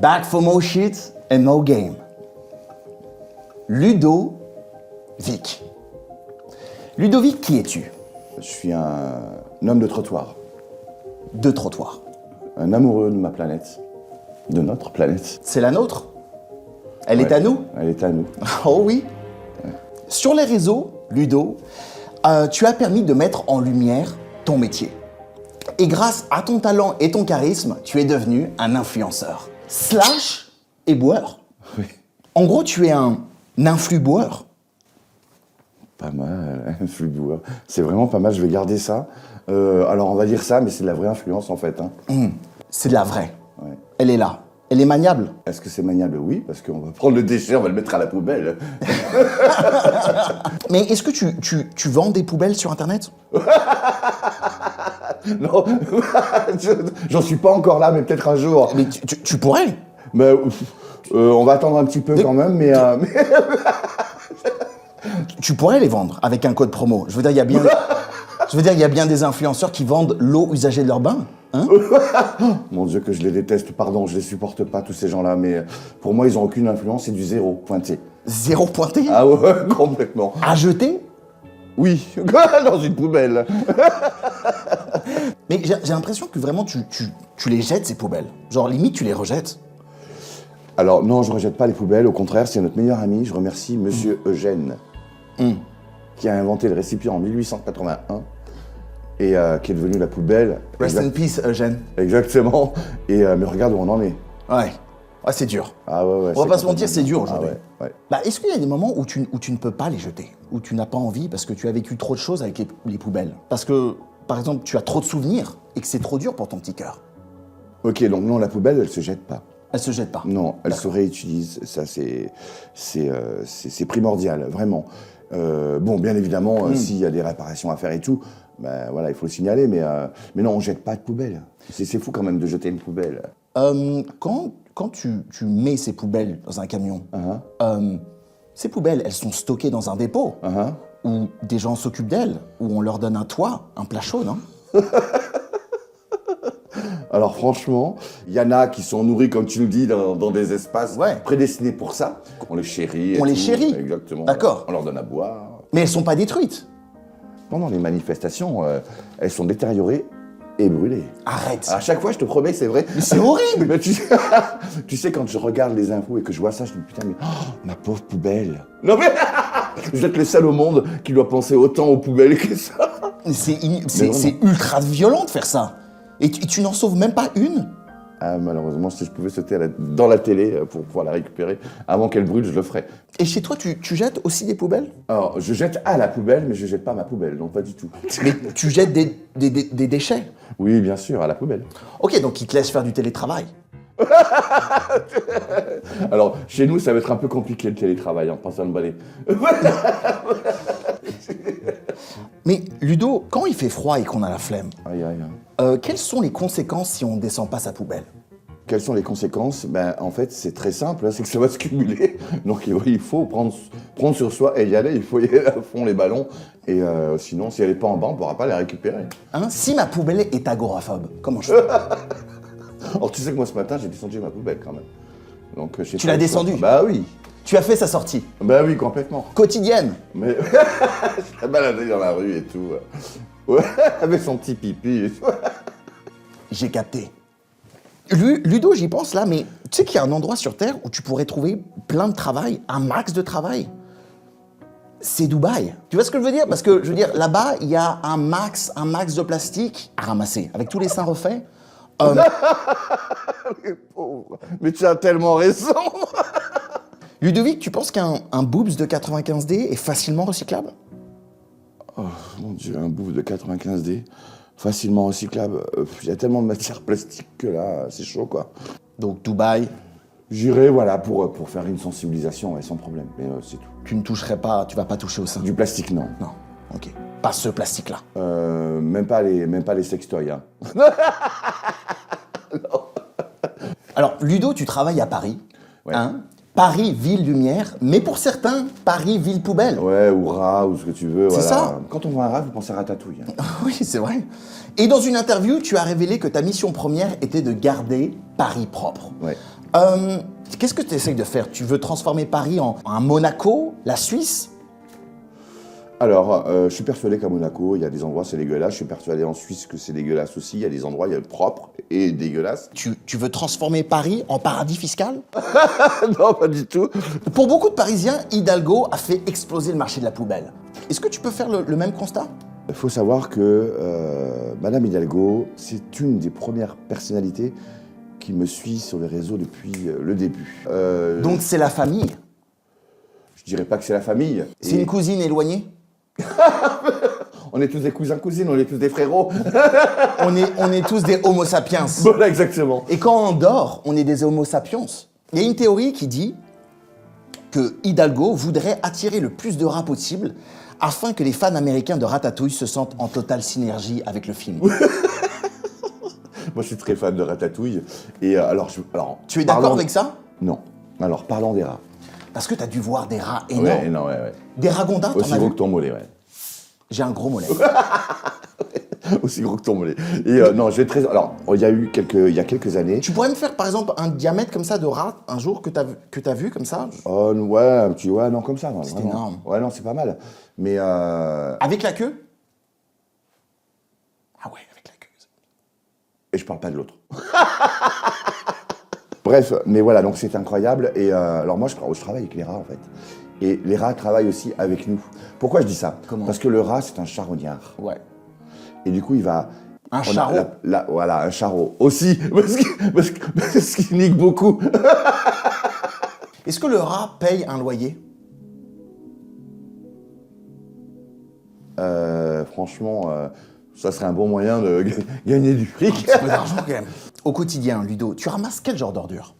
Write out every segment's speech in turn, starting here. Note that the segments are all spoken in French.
Back for more shit and more game. Ludovic. Ludovic, qui es-tu? Je suis un homme de trottoir, De trottoir. un amoureux de ma planète, de notre planète. C'est la nôtre? Elle est Ouais, à nous? Elle est à nous. Oh oui. Sur les réseaux, Ludo, tu as permis de mettre en lumière ton métier. Et grâce à ton talent et ton charisme, tu es devenu un influenceur. Slash éboueur. Oui. En gros, tu es un influboueur. Pas mal, influence. C'est vraiment pas mal, je vais garder ça. Alors on va dire ça, mais c'est de la vraie influence en fait. Hein. C'est de la vraie. Ouais. Elle est là. Elle est maniable. Est-ce que c'est maniable? Oui, parce qu'on va prendre le déchet, on va le mettre à la poubelle. Mais est-ce que tu vends des poubelles sur Internet? Non, j'en suis pas encore là, mais peut-être un jour. Mais tu pourrais. Mais, on va attendre un petit peu quand même, mais... Tu pourrais les vendre avec un code promo. Je veux dire, il y a bien... Je veux dire, il y a bien des influenceurs qui vendent l'eau usagée de leur bain. Hein? Mon Dieu, que je les déteste, pardon, je les supporte pas, tous ces gens-là, mais pour moi, ils ont aucune influence, c'est du zéro, pointé. Zéro pointé? Ah ouais, complètement. À jeter? Oui, dans une poubelle. Mais j'ai l'impression que vraiment tu les jettes, ces poubelles. Genre, limite, tu les rejettes. Alors, non, je rejette pas les poubelles, au contraire, c'est notre meilleur ami, je remercie Monsieur Eugène, qui a inventé le récipient en 1881, et qui est devenu la poubelle. Rest in peace, Eugène. Exactement, et mais regarde où on en est. Ouais. Ouais, c'est dur. Ah ouais, ouais. On va pas se mentir, c'est dur Ah aujourd'hui. ouais, ouais. Bah, est-ce qu'il y a des moments où tu ne peux pas les jeter? Où tu n'as pas envie parce que tu as vécu trop de choses avec les poubelles? Parce que, par exemple, tu as trop de souvenirs et que c'est trop dur pour ton petit cœur. Ok, donc non, la poubelle, elle se jette pas. Elle se jette pas. Non, elle se réutilise, ça c'est primordial, vraiment. Bon, bien évidemment, s'il y a des réparations à faire et tout, ben voilà, il faut le signaler, mais non, on jette pas de poubelle. C'est fou quand même de jeter une poubelle. Quand tu mets ces poubelles dans un camion, ces poubelles, elles sont stockées dans un dépôt où des gens s'occupent d'elles, où on leur donne un toit, un plat chaud, non? Alors franchement, il y en a qui sont nourris, comme tu nous dis, dans des espaces Ouais. prédestinés pour ça. On les chérit. et On les tout. chérit. Exactement. D'accord. On leur donne à boire. Mais elles sont pas détruites. Pendant les manifestations, elles sont détériorées et brûlées. Arrête. À chaque fois, je te promets que c'est vrai. Mais c'est horrible. Mais tu sais, quand je regarde les infos et que je vois ça, je me dis putain, mais ma pauvre poubelle. Non mais vous êtes les seuls au monde qui doivent penser autant aux poubelles que ça. C'est ultra violent de faire ça. Et tu n'en sauves même pas une? Ah, malheureusement, si je pouvais sauter dans la télé pour pouvoir la récupérer avant qu'elle brûle, je le ferais. Et chez toi, tu jettes aussi des poubelles? Alors, je jette à la poubelle, mais je jette pas ma poubelle, donc pas du tout. Mais tu jettes des déchets? Oui, bien sûr, à la poubelle. Ok, donc ils te laissent faire du télétravail. Alors, chez nous, ça va être un peu compliqué le télétravail, en passant le balai. Mais Ludo, quand il fait froid et qu'on a la flemme, Aïe, aïe. quelles sont les conséquences si on ne descend pas sa poubelle? Quelles sont les conséquences? Ben, en fait, c'est très simple, hein, c'est que ça va se cumuler. Donc, il faut prendre sur soi et y aller. Il faut y aller à fond les ballons. Et sinon, si elle n'est pas en bas, on ne pourra pas les récupérer. Hein? Si ma poubelle est agoraphobe, comment je fais? Alors, tu sais que moi, ce matin, j'ai descendu ma poubelle quand même. Donc, Tu l'as descendue? Bah oui. Tu as fait sa sortie Bah oui, complètement. quotidienne. Mais je la baladais dans la rue et tout. Ouais, avec son petit pipi et tout. J'ai capté. Ludo, j'y pense là, mais tu sais qu'il y a un endroit sur Terre où tu pourrais trouver plein de travail, un max de travail. C'est Dubaï. Tu vois ce que je veux dire? Parce que, je veux dire, là-bas, il y a un max de plastique à ramasser, avec tous les seins refaits. Mais pauvre. Mais tu as tellement raison. Ludovic, tu penses qu'un boobs de 95D est facilement recyclable? Oh mon Dieu, un bouffe de 95D, facilement recyclable. Il y a tellement de matière plastique que là, c'est chaud quoi. Donc Dubaï, J'irai, voilà, pour faire une sensibilisation, ouais, sans problème. Mais c'est tout. tu ne toucherais pas, tu vas pas toucher au sein. Du plastique, non. Non, ok. Pas ce plastique-là. Même pas les sextoys. Hein. Alors, Ludo, tu travailles à Paris. Ouais. Hein? Paris, ville lumière, mais pour certains, Paris, ville poubelle. Ouais, ou rat, ou ce que tu veux. C'est voilà. ça. Quand on voit un rat, vous pensez à Ratatouille. Hein. Oui, c'est vrai. Et dans une interview, tu as révélé que ta mission première était de garder Paris propre. Ouais. Qu'est-ce que tu essayes de faire? Tu veux transformer Paris en un Monaco, la Suisse? Alors, je suis persuadé qu'à Monaco, il y a des endroits c'est dégueulasse. Je suis persuadé en Suisse que c'est dégueulasse aussi. Il y a des endroits, il y a le propre et dégueulasse. Tu veux transformer Paris en paradis fiscal? Non, pas du tout. Pour beaucoup de Parisiens, Hidalgo a fait exploser le marché de la poubelle. Est-ce que tu peux faire le même constat? Il faut savoir que Madame Hidalgo, c'est une des premières personnalités qui me suit sur les réseaux depuis le début. Donc c'est la famille? Je dirais pas que c'est la famille. C'est une cousine éloignée? On est tous des cousins-cousines, on est tous des frérots. On est tous des homo sapiens. Voilà, exactement. Et quand on dort, on est des homo sapiens. Il y a une théorie qui dit que Hidalgo voudrait attirer le plus de rats possible afin que les fans américains de Ratatouille se sentent en totale synergie avec le film. Moi, je suis très fan de Ratatouille. Et alors, Tu es d'accord parlons- avec ça? Non. Alors, parlons des rats. Parce que tu as dû voir des rats énormes. Ouais, non, ouais. Des ragondins, t'en Aussi as gros vu? que ton mollet, ouais. J'ai un gros mollet. Aussi gros que ton mollet. Et non, je vais très. Alors, il y a quelques années. Tu pourrais me faire par exemple un diamètre comme ça de rat un jour que t'as vu comme ça? Oh, ouais, un petit. Ouais, non, comme ça. Non, C'est vraiment. énorme. Ouais, non, c'est pas mal. Mais. Avec la queue? Ah ouais, avec la queue. Et je parle pas de l'autre. Bref, mais voilà, donc c'est incroyable. Et alors moi, je travaille avec les rats, en fait. Et les rats travaillent aussi avec nous. Pourquoi je dis ça? Comment? Parce que le rat, c'est un charognard. Ouais. Et du coup, il va... Un on a charreau? Voilà, un charreau. Aussi, parce qu'il nique beaucoup. Est-ce que le rat paye un loyer? Franchement, ça serait un bon moyen de gagner du fric. Un peu d'argent quand même. Au quotidien, Ludo, tu ramasses quel genre d'ordures?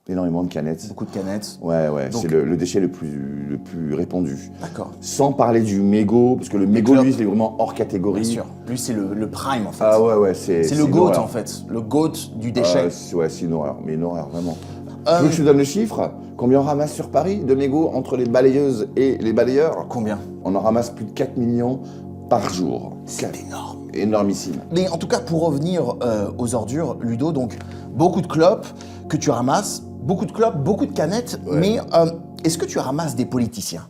Énormément de canettes. Beaucoup de canettes. Ouais, Donc- c'est le déchet le plus répandu. D'accord. Sans parler du mégot, parce que le mégot, clopes. lui, c'est vraiment hors catégorie. Bien sûr. Lui, c'est le prime en fait. Ah ouais, c'est c'est le une goat horreur. en fait. Le goat du déchet. C'est une horreur, mais une horreur, vraiment. Tu veux que je te donne le chiffre? Combien on ramasse sur Paris de mégots entre les balayeuses et les balayeurs? Combien? On en ramasse plus de 4 millions par jour. C'est énorme. Énormissime. Mais en tout cas, pour revenir aux ordures, Ludo, donc beaucoup de clopes que tu ramasses, beaucoup de clopes, beaucoup de canettes, Ouais. mais est-ce que tu ramasses des politiciens?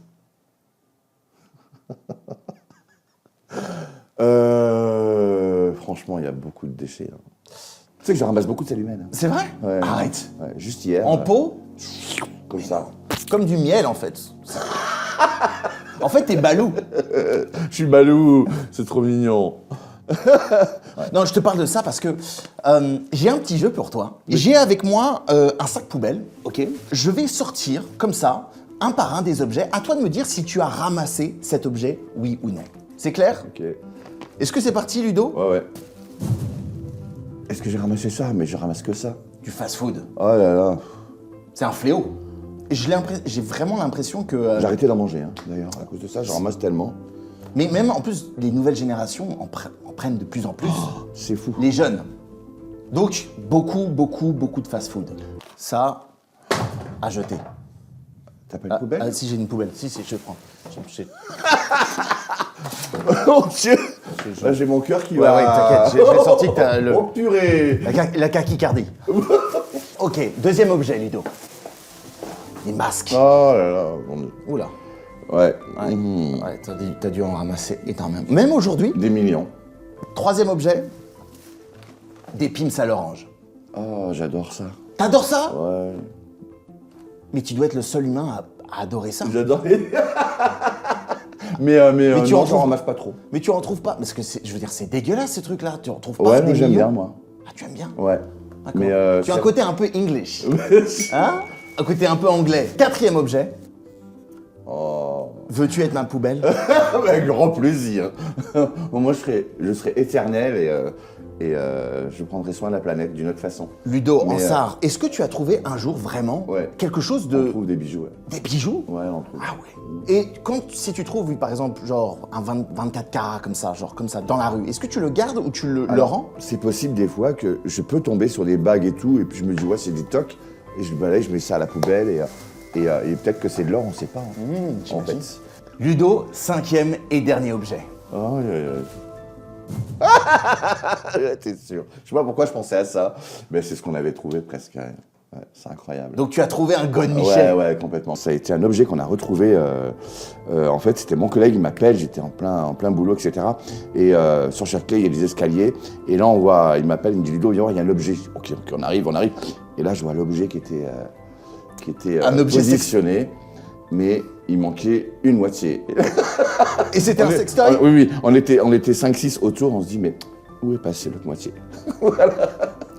Franchement, il y a beaucoup de déchets. Hein. Tu sais que je ramasse beaucoup de sel humaine. C'est vrai? Ouais. Arrête. Ouais, juste hier. En pot? Comme ça. Comme du miel en fait. En fait, t'es balou. Je suis balou, c'est trop mignon. Non, je te parle de ça parce que j'ai un petit jeu pour toi. J'ai avec moi un sac poubelle. Ok. Je vais sortir comme ça, un par un des objets. À toi de me dire si tu as ramassé cet objet, oui ou non. C'est clair? Ok. Est-ce que c'est parti, Ludo? Ouais. Est-ce que j'ai ramassé ça? Mais je ramasse que ça. Du fast-food. Oh là là. C'est un fléau. Et j'ai vraiment l'impression que... J'ai arrêté d'en manger, hein, d'ailleurs. À cause de ça, je ramasse tellement. mais même en plus, les nouvelles générations en prennent de plus en plus. C'est fou. Les jeunes. Donc, beaucoup de fast-food. Ça, à jeter. T'as pas une poubelle? Si j'ai une poubelle. Si, je prends. Oh Dieu! Là, j'ai mon cœur qui Ouais, va... ouais, t'inquiète, j'ai senti que t'as le... Oh purée! La tachycardie. Ok, deuxième objet, Ludo. Les masques. Oh là là, mon Dieu. Oula. Ouais. Ouais, Mmh. ouais, t'as dû en ramasser énormément. Même aujourd'hui, Des millions. troisième objet, des pims à l'orange. Oh, j'adore ça. T'adores ça? Ouais. Mais tu dois être le seul humain à adorer ça. J'adore les... mais tu en non, j'en trouves- ramasse pas trop. Mais tu en trouves pas? Parce que je veux dire, c'est dégueulasse ces trucs-là. Tu en trouves pas Ouais, des moi j'aime millions? bien, moi. Ah, tu aimes bien? Ouais. D'accord. Mais Tu as un côté un peu English. Hein? Un côté un peu anglais. Quatrième objet. Oh. Veux-tu être ma poubelle? Avec grand plaisir. Bon, moi, je serai éternel et je prendrai soin de la planète d'une autre façon. Ludo, en Mais, Sarre, est-ce que tu as trouvé un jour vraiment Ouais. quelque chose On de... trouve des bijoux, ouais. Des bijoux? Ouais, on trouve. Ah ouais. Et si tu trouves, par exemple, genre un 24 carats comme ça, dans la rue, est-ce que tu le gardes ou tu le rends? C'est possible des fois que je peux tomber sur des bagues et tout, et puis je me dis, ouais, c'est des tocs, et je balaye, je mets ça à la poubelle, et peut-être que c'est de l'or, on sait pas. Hein, en j'imagine. fait. Ludo, cinquième et dernier objet. Oh, T'es sûr. Je sais pas pourquoi je pensais à ça, mais c'est ce qu'on avait trouvé presque. Ouais, c'est incroyable. Donc tu as trouvé un God Michel. Ouais, complètement. Ça a été un objet qu'on a retrouvé. En fait, c'était mon collègue, il m'appelle, j'étais en plein boulot, etc. Et sur Châtelet, il y a des escaliers. Et là, il m'appelle, il me dit Ludo, viens, il y a un objet. Ok, on arrive. Et là, je vois l'objet qui était Un objet positionné, mais il manquait une moitié. Et c'était un sextoy? Oui, on était 5-6 autour, on se dit, mais où est passée l'autre moitié?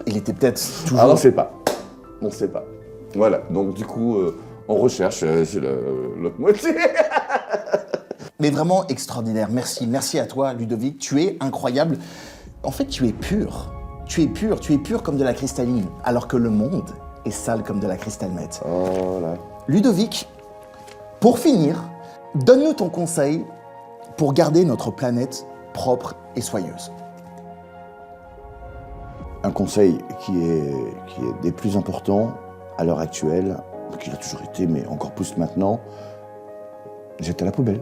Il était peut-être toujours... Ah, on ne sait pas. Voilà, donc du coup, on recherche c'est l'autre moitié. Mais vraiment extraordinaire. Merci à toi, Ludovic. Tu es incroyable. En fait, tu es pur. Tu es pur comme de la cristalline, alors que le monde est sale comme de la cristalmette. Oh là. Ludovic, pour finir, donne-nous ton conseil pour garder notre planète propre et soyeuse. Un conseil qui est des plus importants à l'heure actuelle, qui a toujours été, mais encore plus maintenant, jette à la poubelle.